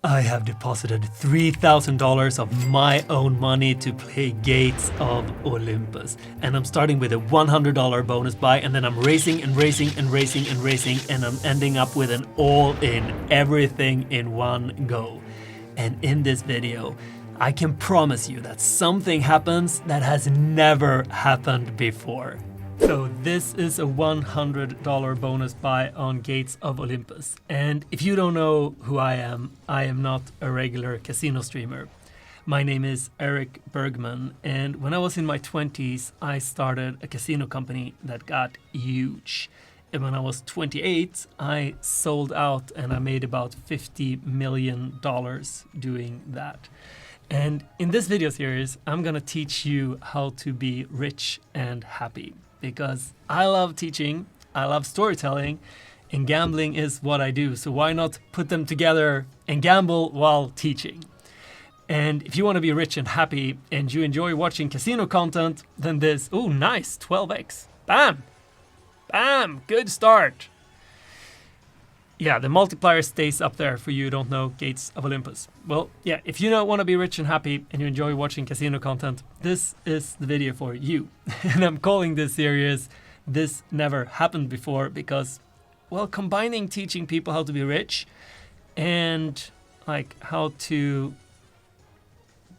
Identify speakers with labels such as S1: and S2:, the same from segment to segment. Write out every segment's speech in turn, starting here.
S1: I have deposited $3,000 of my own money to play Gates of Olympus. And I'm starting with a $100 bonus buy, and then I'm racing and racing and racing and racing, and I'm ending up with an all-in, everything in one go. And in this video, I can promise you that something happens that has never happened before. So this is a $100 bonus buy on Gates of Olympus. And if you don't know who I am not a regular casino streamer. My name is Eric Bergman, and when I was in my 20s, I started a casino company that got huge. And when I was 28, I sold out and I made about $50 million doing that. And in this video series, I'm gonna teach you how to be rich and happy. Because I love teaching, I love storytelling, and gambling is what I do. So why not put them together and gamble while teaching? And if you want to be rich and happy and you enjoy watching casino content, then this, oh nice, 12x. Bam! Bam! Good start. Yeah, the multiplier stays up there for you who don't know Gates of Olympus. Well, yeah, if you don't want to be rich and happy and you enjoy watching casino content, this is the video for you. And I'm calling this series This Never Happened Before because, well, combining teaching people how to be rich and like how to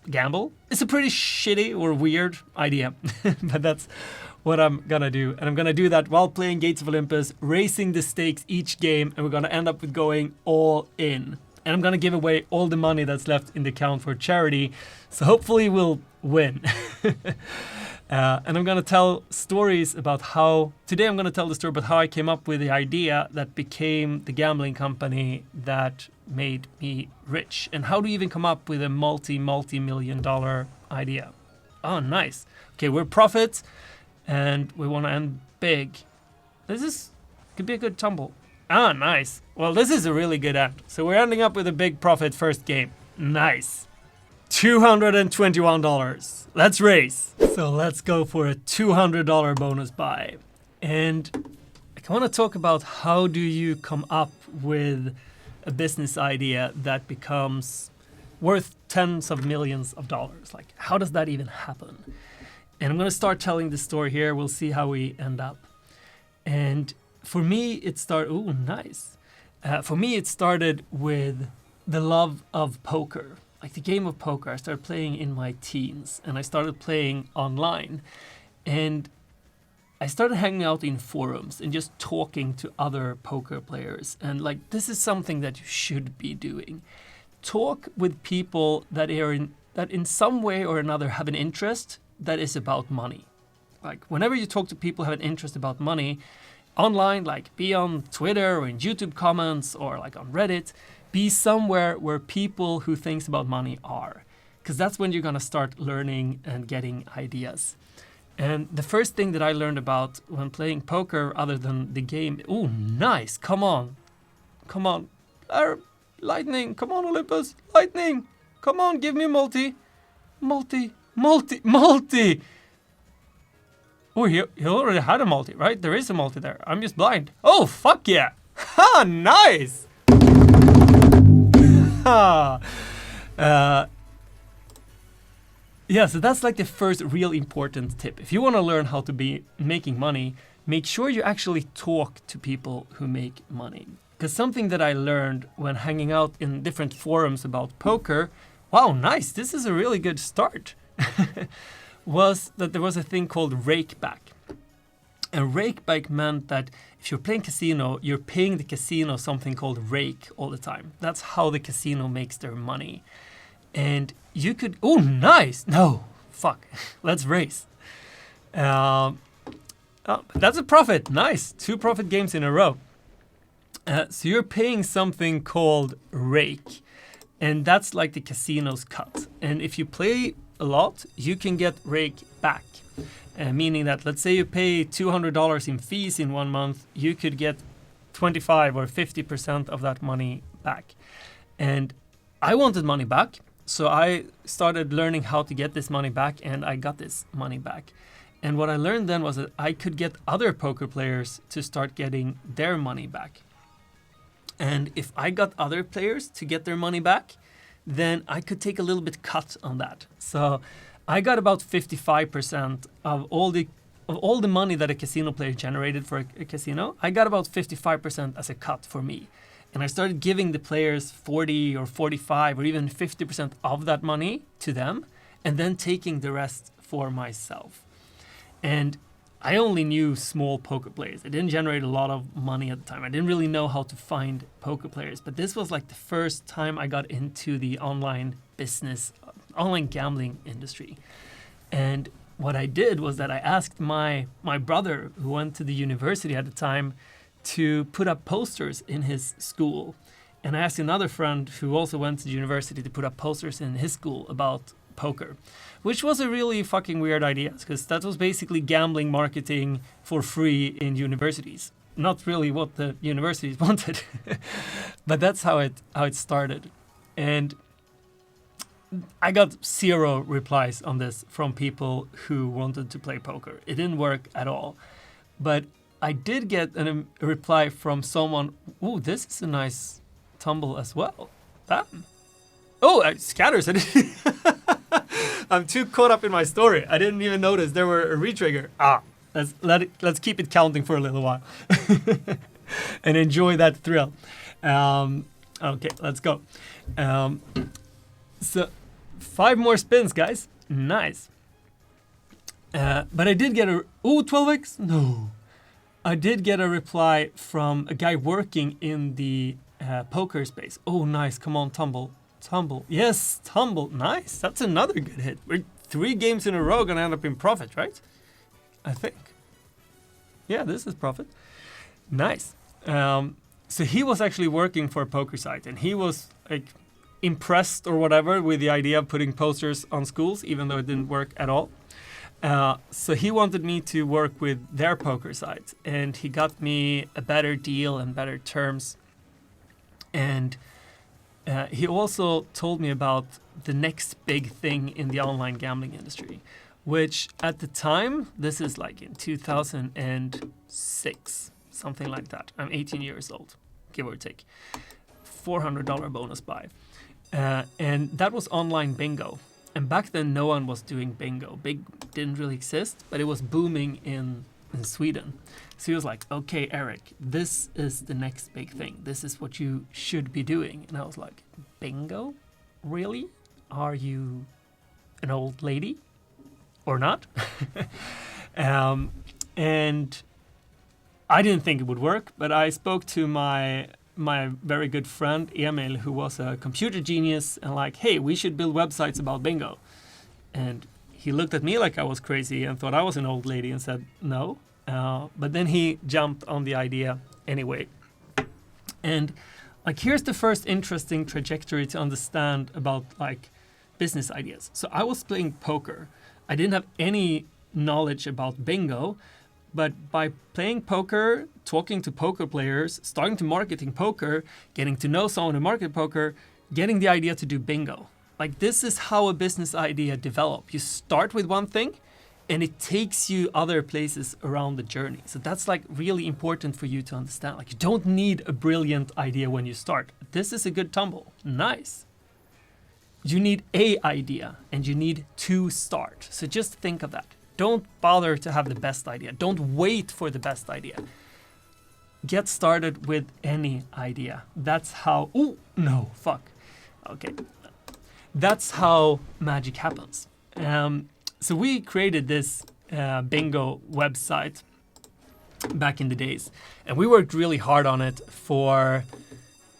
S1: gamble is a pretty shitty or weird idea. But that's what I'm gonna do. And I'm gonna do that while playing Gates of Olympus, raising the stakes each game, and we're gonna end up with going all in. And I'm gonna give away all the money that's left in the account for charity, so hopefully we'll win. And I'm gonna tell stories about how, today I'm gonna tell the story about how I came up with the idea that became the gambling company that made me rich. And how do you even come up with a multi-million dollar idea? Oh, nice. Okay, we're profits. And we want to end big. Could be a good tumble. Ah, nice. Well, this is a really good end. So we're ending up with a big profit first game. Nice. $221. Let's race. So let's go for a $200 bonus buy. And I want to talk about how do you come up with a business idea that becomes worth tens of millions of dollars. Like, how does that even happen? And I'm going to start telling the story here. We'll see how we end up. And for me, it started... Ooh, nice. For me, it started with the love of poker. Like the game of poker. I started playing in my teens. And I started playing online. And I started hanging out in forums and just talking to other poker players. And like, this is something that you should be doing. Talk with people that in some way or another have an interest that is about money. Like whenever you talk to people who have an interest about money online, like be on Twitter or in YouTube comments or like on Reddit, be somewhere where people who thinks about money are, because that's when you're gonna start learning and getting ideas. And the first thing that I learned about when playing poker, other than the game, oh nice, come on, lightning, come on Olympus, lightning, come on, give me multi. Oh, he already had a multi, right? There is a multi there. I'm just blind. Oh, fuck yeah. Ha, nice. Yeah, so that's like the first real important tip. If you want to learn how to be making money, make sure you actually talk to people who make money. Because something that I learned when hanging out in different forums about poker, wow, nice, this is a really good start, was that there was a thing called rakeback. And rakeback meant that if you're playing casino, you're paying the casino something called rake all the time. That's how the casino makes their money. And you could, oh, nice. No, fuck, let's race. Oh, that's a profit, nice. 2 profit games in a row. So you're paying something called rake. And that's like the casino's cut. And if you play a lot, you can get rake back. Meaning that, let's say you pay $200 in fees in 1 month, you could get 25 or 50% of that money back. And I wanted money back, so I started learning how to get this money back, and I got this money back. And what I learned then was that I could get other poker players to start getting their money back. And if I got other players to get their money back, then I could take a little bit cut on that. So I got about 55% of all the money that a casino player generated for a casino. I got about 55% as a cut for me. And I started giving the players 40 or 45 or even 50% of that money to them, and then taking the rest for myself. And I only knew small poker players. I didn't generate a lot of money at the time. I didn't really know how to find poker players. But this was like the first time I got into the online business, online gambling industry. And what I did was that I asked my brother, who went to the university at the time, to put up posters in his school. And I asked another friend who also went to the university to put up posters in his school about poker, which was a really fucking weird idea, because that was basically gambling marketing for free in universities. Not really what the universities wanted, but that's how it started. And I got 0 replies on this from people who wanted to play poker. It didn't work at all. But I did get a reply from someone, "Ooh, this is a nice tumble as well." Damn. Oh, scatters. I'm too caught up in my story. I didn't even notice there were a retrigger. Let's keep it counting for a little while and enjoy that thrill. Okay, let's go. So 5 more spins, guys. Nice. But I did get 12x? No. I did get a reply from a guy working in the poker space. Oh, nice. Come on, tumble. Yes, tumble. Nice. That's another good hit. We're 3 games in a row going to end up in profit, right? I think. Yeah, this is profit. Nice. So he was actually working for a poker site, and he was like impressed or whatever with the idea of putting posters on schools, even though it didn't work at all. So he wanted me to work with their poker site, and he got me a better deal and better terms. And he also told me about the next big thing in the online gambling industry, which at the time, this is like in 2006, something like that. I'm 18 years old, give or take. $400 bonus buy. And that was online bingo. And back then, no one was doing bingo. Big didn't really exist, but it was booming in Sweden. So he was like, "Okay, Eric, this is the next big thing. This is what you should be doing." And I was like, "Bingo? Really? Are you an old lady or not?" And I didn't think it would work, but I spoke to my very good friend Emil, who was a computer genius, and like, "Hey, we should build websites about bingo." And he looked at me like I was crazy and thought I was an old lady and said no. But then he jumped on the idea anyway. And like, here's the first interesting trajectory to understand about like business ideas. So I was playing poker. I didn't have any knowledge about bingo. But by playing poker, talking to poker players, starting to marketing poker, getting to know someone who market poker, getting the idea to do bingo. Like, this is how a business idea develops. You start with one thing, and it takes you other places around the journey. So that's like really important for you to understand. Like, you don't need a brilliant idea when you start. This is a good tumble. Nice. You need a idea, and you need to start. So just think of that. Don't bother to have the best idea. Don't wait for the best idea. Get started with any idea. That's how... Oh, no, fuck. Okay. That's how magic happens. So we created this bingo website back in the days. And we worked really hard on it for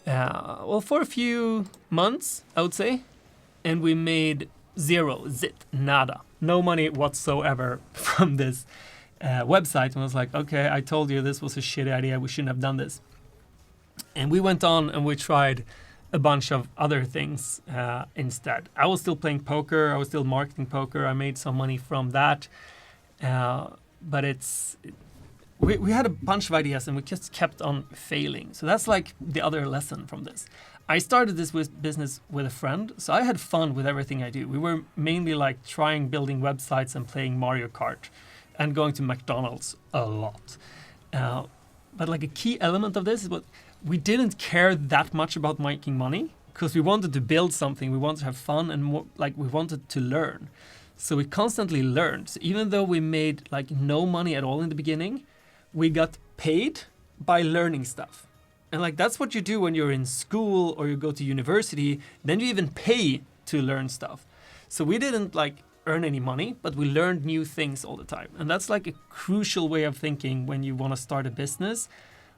S1: a few months, I would say. And we made nada. No money whatsoever from this website. And I was like, okay, I told you this was a shitty idea. We shouldn't have done this. And we went on and we tried a bunch of other things instead. I was still playing poker. I was still marketing poker. I made some money from that. But we had a bunch of ideas and we just kept on failing. So that's like the other lesson from this. I started this business with a friend, so I had fun with everything I do. We were mainly like trying building websites and playing Mario Kart and going to McDonald's a lot. But like a key element of this is we didn't care that much about making money because we wanted to build something, we wanted to have fun, and more, like we wanted to learn. So we constantly learned. So even though we made like no money at all in the beginning, we got paid by learning stuff. And like that's what you do when you're in school or you go to university, then you even pay to learn stuff. So we didn't like earn any money, but we learned new things all the time. And that's like a crucial way of thinking when you want to start a business.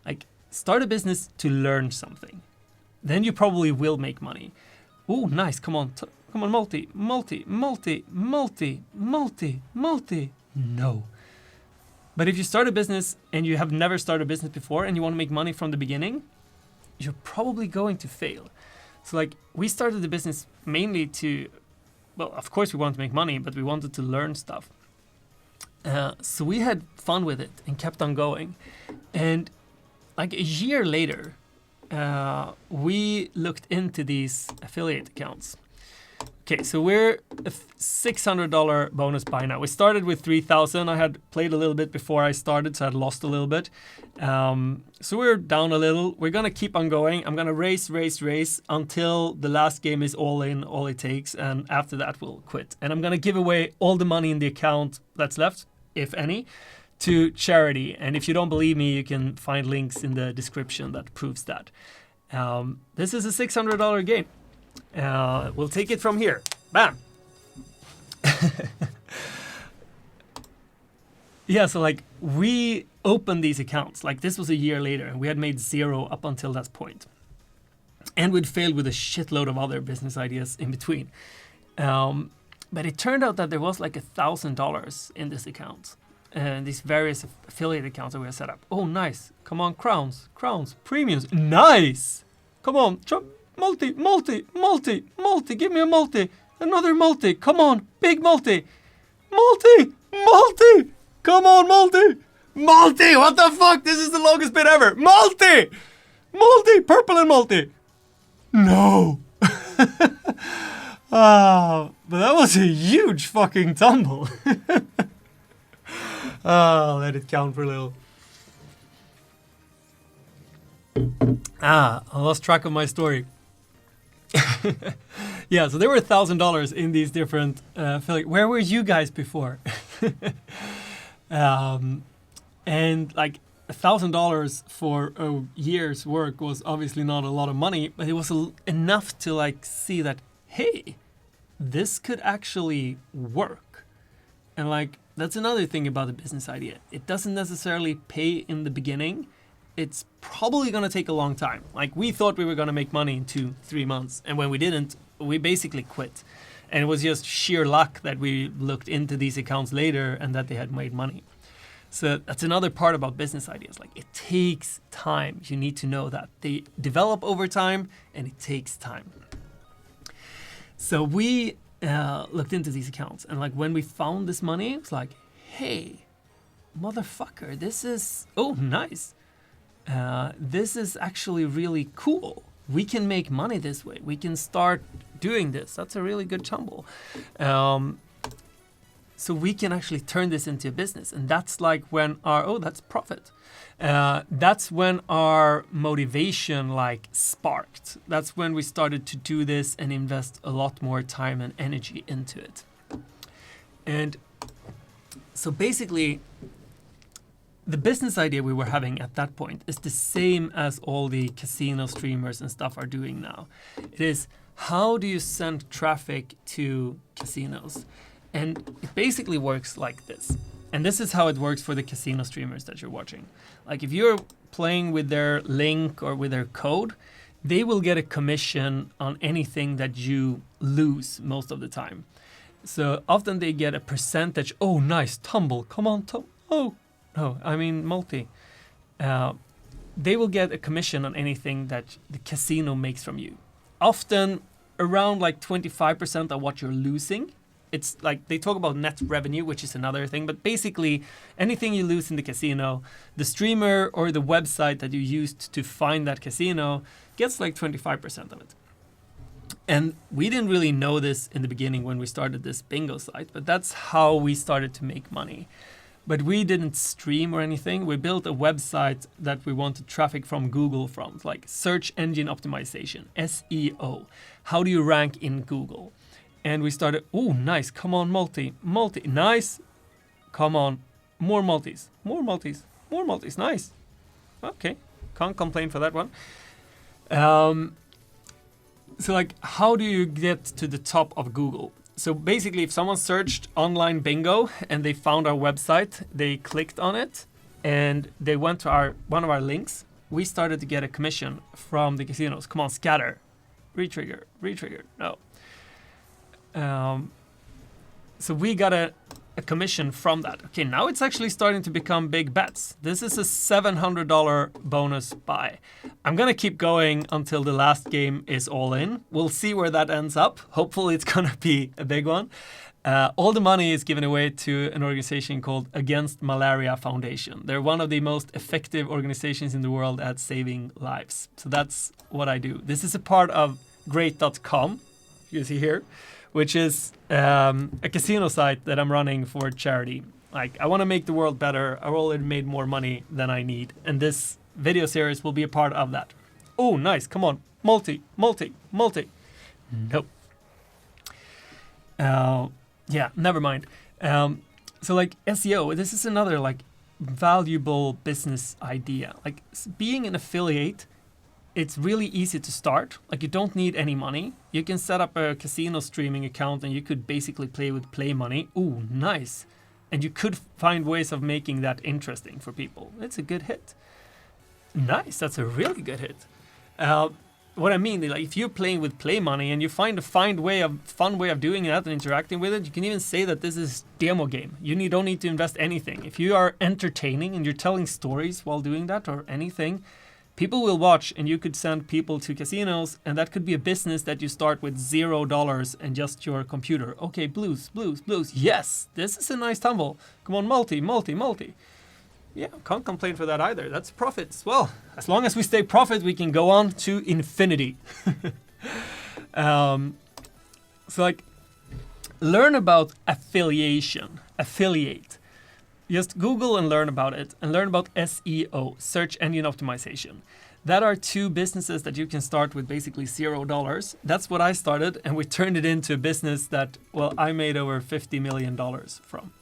S1: Like start a business to learn something. Then you probably will make money. Oh, nice. Come on. Come on, multi. No. But if you start a business and you have never started a business before and you want to make money from the beginning, you're probably going to fail. So like we started the business mainly to, well, of course we wanted to make money, but we wanted to learn stuff. So we had fun with it and kept on going. And like a year later, we looked into these affiliate accounts. Okay, so we're a $600 bonus buy now. We started with 3,000. I had played a little bit before I started, so I'd lost a little bit. So we're down a little. We're gonna keep on going. I'm gonna race until the last game is all in, all it takes, and after that we'll quit. And I'm gonna give away all the money in the account that's left, if any, to charity. And if you don't believe me, you can find links in the description that proves that. This is a $600 game. We'll take it from here. Bam! Yeah, so like we opened these accounts. Like this was a year later and we had made zero up until that point. And we'd failed with a shitload of other business ideas in between. But it turned out that there was like $1,000 in this account. And these various affiliate accounts that we had set up. Oh, nice. Come on, crowns, premiums. Nice! Come on, multi, give me a multi, another multi, come on, big multi, come on, multi, what the fuck, this is the longest bit ever, multi, purple and multi, no, but that was a huge fucking tumble. Let it count for a little. I lost track of my story. Yeah, so there were $1,000 in these different affiliate. Where were you guys before? And like $1,000 for a year's work was obviously not a lot of money, but it was enough to like see that, hey, this could actually work. And like that's another thing about the business idea. It doesn't necessarily pay in the beginning. It's probably going to take a long time. Like we thought we were going to make money in 2-3 months. And when we didn't, we basically quit. And it was just sheer luck that we looked into these accounts later and that they had made money. So that's another part about business ideas. Like it takes time. You need to know that. They develop over time and it takes time. So we looked into these accounts. And like when we found this money, it was like, hey, motherfucker, this is, oh, nice. This is actually really cool. We can make money this way. We can start doing this. That's a really good tumble. So we can actually turn this into a business. And that's like when that's profit. That's when our motivation like sparked. That's when we started to do this and invest a lot more time and energy into it. And so basically, the business idea we were having at that point is the same as all the casino streamers and stuff are doing now. It is, how do you send traffic to casinos? And it basically works like this. And this is how it works for the casino streamers that you're watching. Like if you're playing with their link or with their code, they will get a commission on anything that you lose most of the time. So often they get a percentage. Oh, nice, tumble, come on, multi. They will get a commission on anything that the casino makes from you. Often around like 25% of what you're losing. It's like they talk about net revenue, which is another thing, but basically anything you lose in the casino, the streamer or the website that you used to find that casino gets like 25% of it. And we didn't really know this in the beginning when we started this bingo site, but that's how we started to make money. But we didn't stream or anything. We built a website that we wanted traffic from Google from, like search engine optimization, SEO. How do you rank in Google? And we started, oh, nice, come on, multi, nice. Come on, more multis, nice. Okay, can't complain for that one. So like, how do you get to the top of Google? So basically, if someone searched online bingo and they found our website, they clicked on it and they went to one of our links, we started to get a commission from the casinos. Come on, scatter, retrigger, no. So we got a commission from that. Okay, now it's actually starting to become big bets. This is a $700 bonus buy. I'm gonna keep going until the last game is all in. We'll see where that ends up. Hopefully it's gonna be a big one. All the money is given away to an organization called Against Malaria Foundation. They're one of the most effective organizations in the world at saving lives. So that's what I do. This is a part of great.com, you see here, which is a casino site that I'm running for charity. Like, I want to make the world better. I've already made more money than I need, and this video series will be a part of that. Oh, nice, come on, multi. Nope. Yeah, never mind. So like SEO, this is another like valuable business idea. Like being an affiliate, it's really easy to start. Like you don't need any money. You can set up a casino streaming account and you could basically play with play money. Ooh, nice. And you could find ways of making that interesting for people. It's a good hit. Nice, that's a really good hit. What I mean, like if you're playing with play money and you find a fun way of doing that and interacting with it, you can even say that this is demo game. You don't need to invest anything. If you are entertaining and you're telling stories while doing that or anything, people will watch, and you could send people to casinos, and that could be a business that you start with $0 and just your computer. Okay, blues. Yes, this is a nice tumble. Come on, multi. Yeah, can't complain for that either. That's profits. Well, as long as we stay profit, we can go on to infinity. So like, learn about affiliate. Just Google and learn about it, and learn about SEO, search engine optimization. That are two businesses that you can start with basically $0. That's what I started, and we turned it into a business that, well, I made over $50 million from.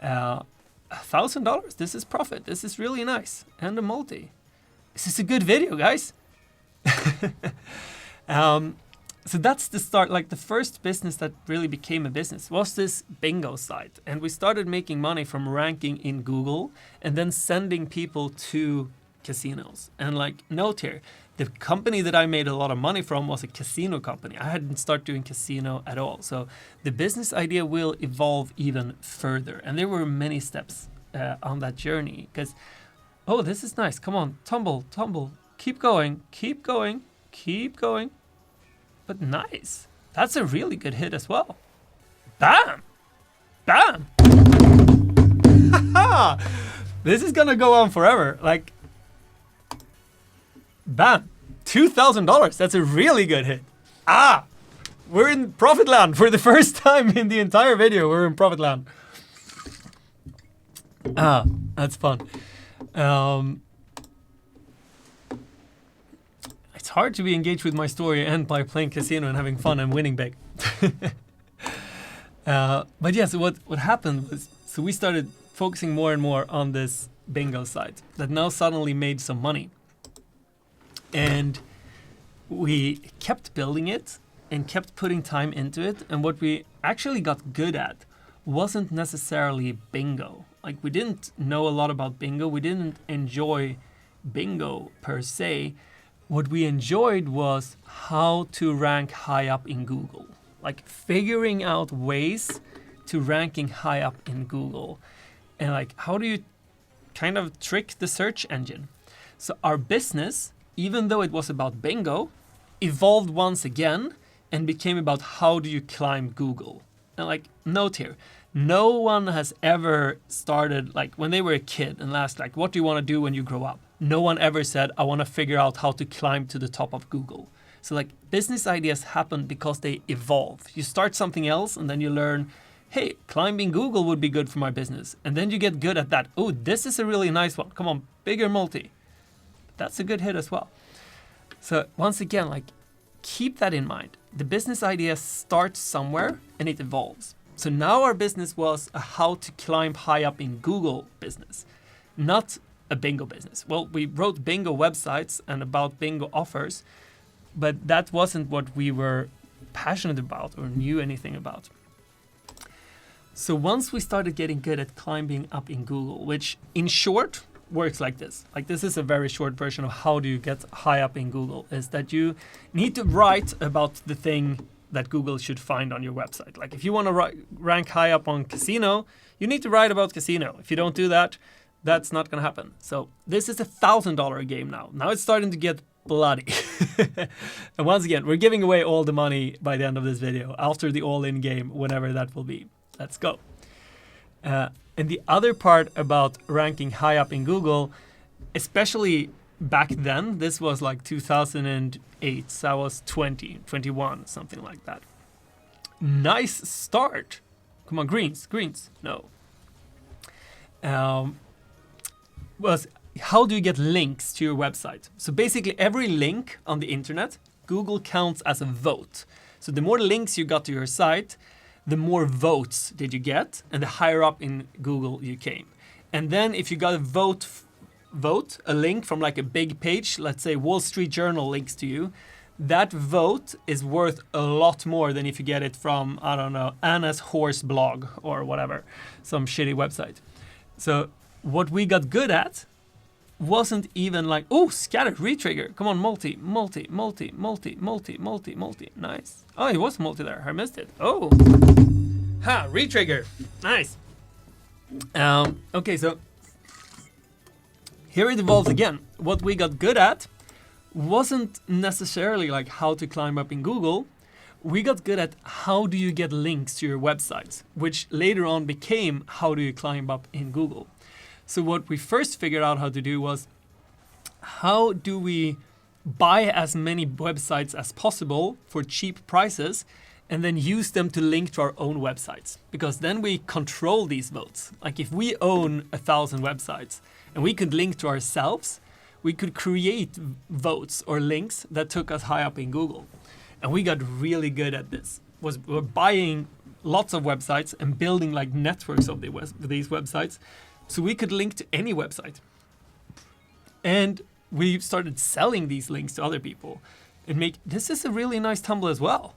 S1: $1,000, this is profit. This is really nice. And a multi. This is a good video, guys. So that's the start. Like the first business that really became a business was this bingo site. And we started making money from ranking in Google and then sending people to casinos. And like, note here, the company that I made a lot of money from was a casino company. I hadn't started doing casino at all. So the business idea will evolve even further. And there were many steps on that journey. Because, oh, this is nice. Come on, tumble. Keep going. But nice. That's a really good hit as well. Bam! This is gonna go on forever. Like, bam! $2,000. That's a really good hit. We're in profit land for the first time in the entire video. We're in profit land. That's fun. It's hard to be engaged with my story and by playing casino and having fun and winning big. But yeah, so what happened was, so we started focusing more and more on this bingo site that now suddenly made some money. And we kept building it and kept putting time into it. And what we actually got good at wasn't necessarily bingo. Like, we didn't know a lot about bingo. We didn't enjoy bingo per se. What we enjoyed was how to rank high up in Google. Like figuring out ways to ranking high up in Google. And like, how do you kind of trick the search engine? So our business, even though it was about bingo, evolved once again and became about how do you climb Google. And like, note here, no one has ever started, like when they were a kid and asked like, what do you want to do when you grow up? No one ever said, I want to figure out how to climb to the top of Google. So like business ideas happen because they evolve. You start something else and then you learn, hey, climbing Google would be good for my business. And then you get good at that. Oh, this is a really nice one. Come on, bigger multi. That's a good hit as well. So once again, like, keep that in mind. The business idea starts somewhere and it evolves. So now our business was a how to climb high up in Google business, not a bingo business. Well, we wrote bingo websites and about bingo offers, but that wasn't what we were passionate about or knew anything about. So once we started getting good at climbing up in Google, which in short works like this. Like, this is a very short version of how do you get high up in Google, is that you need to write about the thing that Google should find on your website. Like, if you want to rank high up on casino, you need to write about casino. If you don't do that, that's not going to happen. So this is $1,000 game now. Now it's starting to get bloody. And once again, we're giving away all the money by the end of this video, after the all-in game, whenever that will be. Let's go. And the other part about ranking high up in Google, especially back then, this was like 2008, so I was 20, 21, something like that. Nice start. Come on, greens. No. Was how do you get links to your website? So basically every link on the internet, Google counts as a vote. So the more links you got to your site, the more votes did you get, and the higher up in Google you came. And then if you got a vote, a link from like a big page, let's say Wall Street Journal links to you, that vote is worth a lot more than if you get it from, I don't know, Anna's Horse blog or whatever, some shitty website. So what we got good at wasn't even like, oh, scatter, retrigger, come on, multi. Nice. Oh, it was multi there, I missed it. Oh, ha, retrigger, nice. Okay, so here it evolves again. What we got good at wasn't necessarily like how to climb up in Google. We got good at how do you get links to your websites, which later on became how do you climb up in Google. So what we first figured out how to do was, how do we buy as many websites as possible for cheap prices and then use them to link to our own websites? Because then we control these votes. Like, if we own 1,000 websites and we could link to ourselves, we could create votes or links that took us high up in Google. And we got really good at this. We're buying lots of websites and building like networks of these websites, so we could link to any website. And we started selling these links to other people and this is a really nice tumble as well.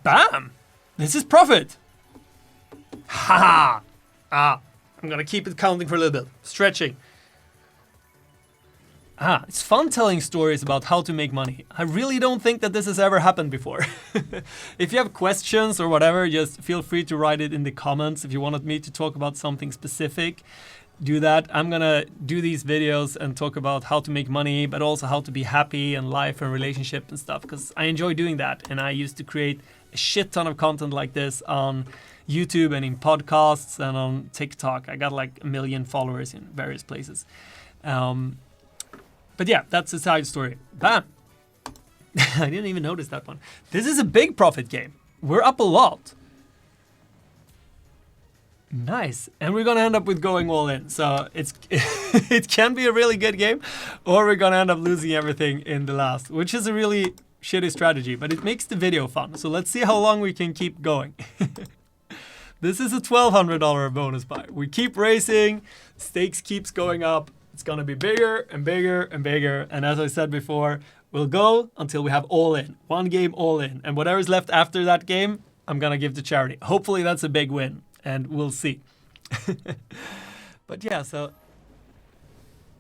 S1: Bam! This is profit. Ha ha! I'm gonna keep it counting for a little bit. Stretching. It's fun telling stories about how to make money. I really don't think that this has ever happened before. If you have questions or whatever, just feel free to write it in the comments. If you wanted me to talk about something specific, do that. I'm gonna do these videos and talk about how to make money, but also how to be happy in life and relationship and stuff, because I enjoy doing that. And I used to create a shit ton of content like this on YouTube and in podcasts and on TikTok. I got like 1 million followers in various places. But yeah, that's a side story. Bam! I didn't even notice that one. This is a big profit game. We're up a lot. Nice. And we're gonna end up with going all in. So it can be a really good game, or we're gonna end up losing everything in the last, which is a really shitty strategy, but it makes the video fun. So let's see how long we can keep going. This is a $1,200 bonus buy. We keep racing, stakes keeps going up. It's gonna be bigger and bigger and bigger. And as I said before, we'll go until we have all in. One game all in. And whatever's left after that game, I'm gonna give to charity. Hopefully that's a big win, and we'll see. But yeah, so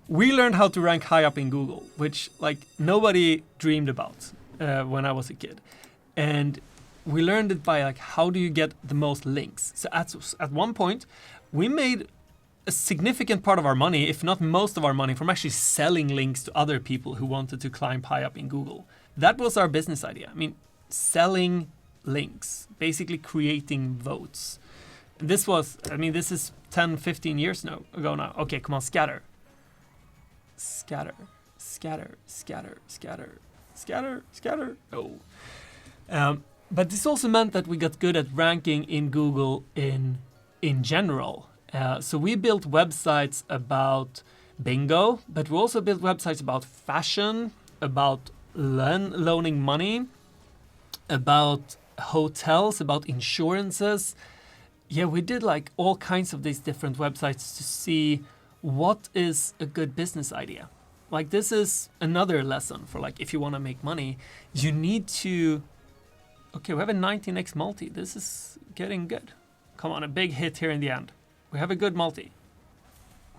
S1: we learned how to rank high up in Google, which like nobody dreamed about when I was a kid. And we learned it by like, how do you get the most links? So at one point, we made a significant part of our money, if not most of our money, from actually selling links to other people who wanted to climb high up in Google. That was our business idea. I mean, selling links, basically creating votes. This is 10, 15 years ago now. Okay, come on, scatter. Scatter. No. But this also meant that we got good at ranking in Google in general. So we built websites about bingo, but we also built websites about fashion, about loaning money, about hotels, about insurances. Yeah, we did like all kinds of these different websites to see what is a good business idea. Like this is another lesson for like if you want to make money, you need to. Okay, we have a 19x multi. This is getting good. Come on, a big hit here in the end. We have a good multi.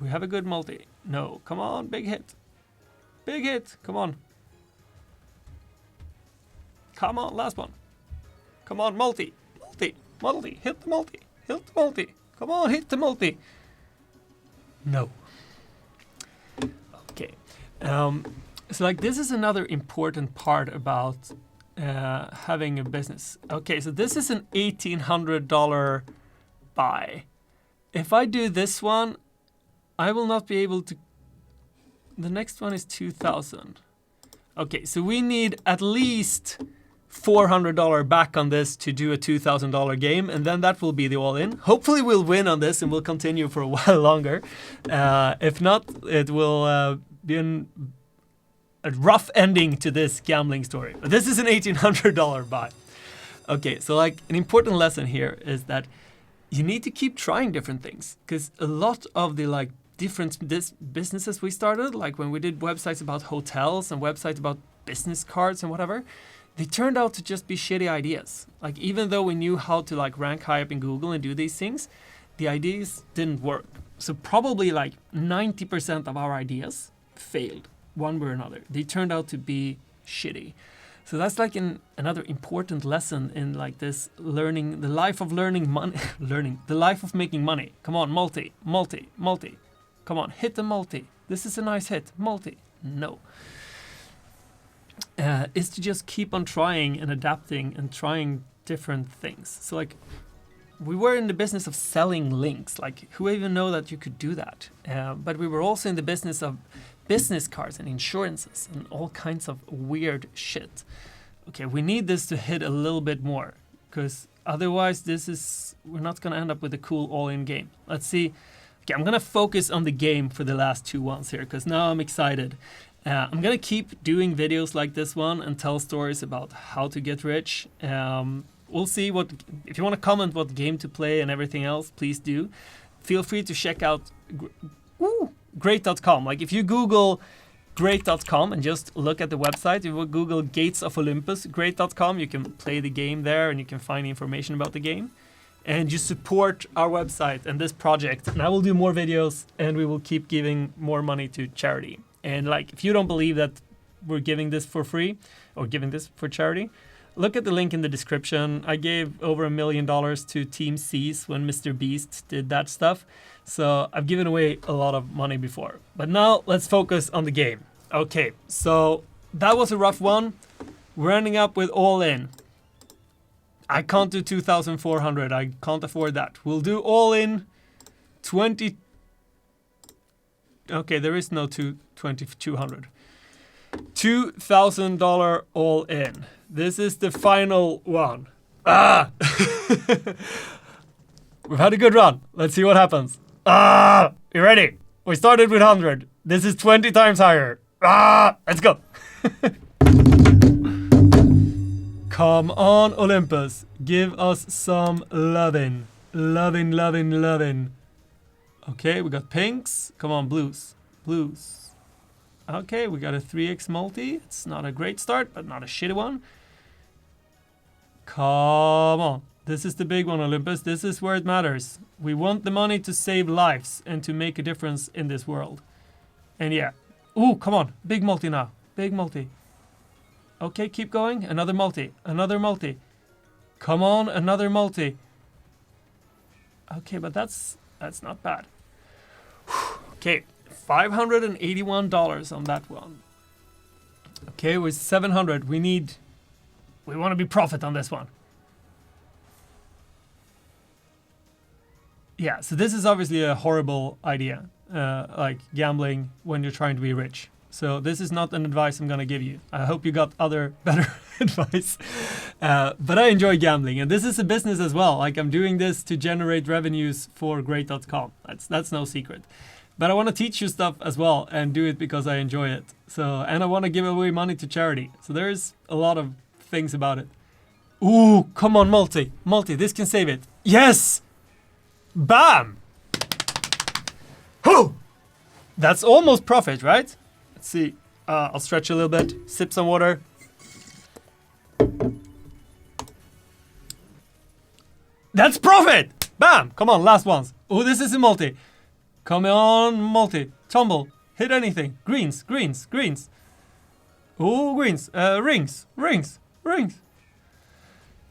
S1: We have a good multi. No, come on, big hit. Big hit, come on. Come on, last one. Come on, multi, multi, multi, hit the multi, hit the multi. Come on, hit the multi. No. Okay. So like this is another important part about having a business. Okay, so this is an $1,800 buy. If I do this one, I will not be able to. The next one is 2,000. Okay, so we need at least $400 back on this to do a $2,000 game, and then that will be the all-in. Hopefully we'll win on this and we'll continue for a while longer. If not, it will be a rough ending to this gambling story. But this is an $1,800 buy. Okay, so like an important lesson here is that you need to keep trying different things, because a lot of the like different businesses we started, like when we did websites about hotels and websites about business cards and whatever, they turned out to just be shitty ideas. Like even though we knew how to like rank high up in Google and do these things, the ideas didn't work. So probably like 90% of our ideas failed one way or another. They turned out to be shitty. So that's like another important lesson in like this learning, the life of learning money, the life of making money. Come on, multi, multi, multi. Come on, hit the multi. This is a nice hit, multi. No. Is to just keep on trying and adapting and trying different things. So like we were in the business of selling links. Like who even know that you could do that? But we were also in the business of business cards and insurances and all kinds of weird shit. Okay, we need this to hit a little bit more, because otherwise we're not gonna end up with a cool all-in game. Let's see. Okay, I'm gonna focus on the game for the last two ones here, because now I'm excited. I'm gonna keep doing videos like this one and tell stories about how to get rich. We'll see if you want to comment what game to play and everything else, please do. Feel free to check out great.com. Like if you Google great.com and just look at the website, if you Google Gates of Olympus, great.com, you can play the game there and you can find information about the game. And you support our website and this project, and I will do more videos and we will keep giving more money to charity. And like, if you don't believe that we're giving this for free or giving this for charity, look at the link in the description. I gave over $1 million to Team C's when Mr. Beast did that stuff. So I've given away a lot of money before. But now let's focus on the game. Okay, so that was a rough one. We're ending up with all in. I can't do 2,400. I can't afford that. We'll do all in 20. Okay, there is no 2,200. $2,000 all in. This is the final one. Ah! We've had a good run. Let's see what happens. Ah! You ready? We started with 100. This is 20 times higher. Ah! Let's go. Come on, Olympus. Give us some lovin'. Lovin', lovin', lovin'. Okay, we got pinks. Come on, blues. Blues. Okay, we got a 3x multi. It's not a great start, but not a shitty one. Come on. This is the big one, Olympus. This is where it matters. We want the money to save lives and to make a difference in this world. And yeah. Ooh, come on. Big multi now. Big multi. Okay, keep going. Another multi. Another multi. Come on, another multi. Okay, but that's not bad. Okay, $581 on that one. Okay, with 700, we want to be profit on this one. Yeah, so this is obviously a horrible idea, like gambling when you're trying to be rich. So this is not an advice I'm gonna give you. I hope you got other better advice. But I enjoy gambling, and this is a business as well. Like, I'm doing this to generate revenues for great.com. That's no secret. But I want to teach you stuff as well and do it because I enjoy it. So, and I want to give away money to charity. So there's a lot of things about it. Ooh, come on, multi. Multi, this can save it. Yes! Bam! Whew! That's almost profit, right? Let's see. I'll stretch a little bit. Sip some water. That's profit! Bam! Come on, last ones. Oh, this is a multi. Come on, multi. Tumble. Hit anything. Greens, greens, greens. Oh, greens. Rings, rings, rings.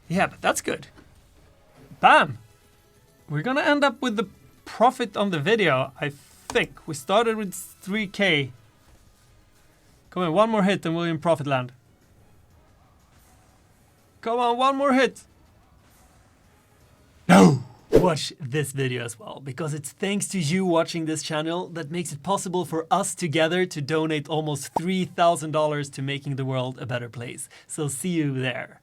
S1: Yeah, but that's good. Bam! We're gonna end up with the profit on the video, I think. We started with 3K. Come on, one more hit and we're in profit land. Come on, one more hit. No! Watch this video as well, because it's thanks to you watching this channel that makes it possible for us together to donate almost $3,000 to making the world a better place. So see you there.